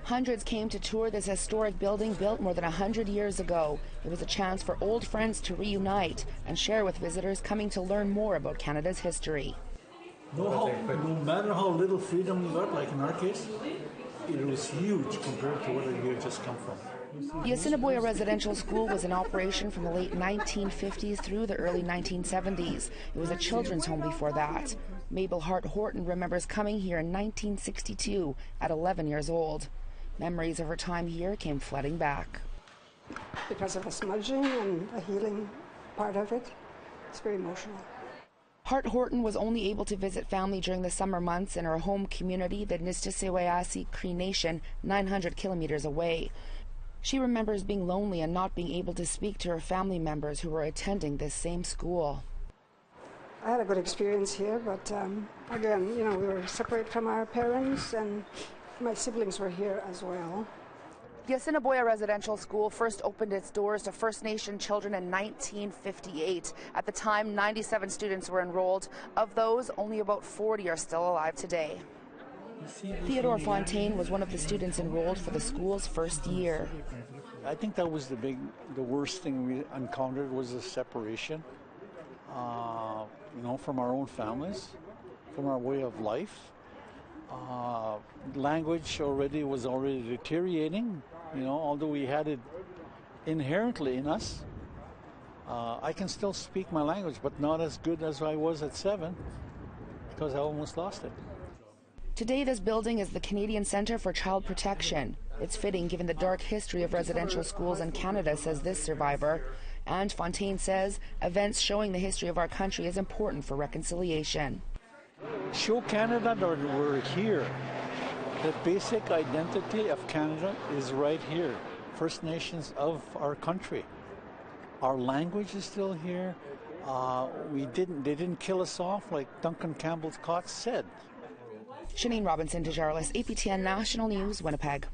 Hundreds came to tour this historic building built more than 100 years ago. It was a chance for old friends to reunite and share with visitors coming to learn more about Canada's history. No matter how little freedom you got, like in our case, it was huge compared to where you just come from. The Assiniboia Residential School was in operation from the late 1950s through the early 1970s. It was a children's home before that. Mabel Hart Horton remembers coming here in 1962 at 11 years old. Memories of her time here came flooding back. Because of the smudging and the healing part of it, it's very emotional. Hart Horton was only able to visit family during the summer months in her home community, the Nistisewayasi Cree Nation, 900 kilometers away. She remembers being lonely and not being able to speak to her family members who were attending this same school. I had a good experience here, but again, we were separated from our parents, and my siblings were here as well. The Assiniboia Residential School first opened its doors to First Nation children in 1958. At the time, 97 students were enrolled. Of those, only about 40 are still alive today. Theodore Fontaine was one of the students enrolled for the school's first year. I think that was the worst thing we encountered was the separation, from our own families, from our way of life. Language was already deteriorating, although we had it inherently in us. I can still speak my language, but not as good as I was at 7 because I almost lost it. Today, this building is the Canadian Centre for Child Protection. It's fitting given the dark history of residential schools in Canada, says this survivor. And Fontaine says events showing the history of our country is important for reconciliation. Show Canada that we're here. The basic identity of Canada is right here. First Nations of our country. Our language is still here. They didn't kill us off like Duncan Campbell's Cox said. Shanine Robinson, Desjarlis, APTN National News, Winnipeg.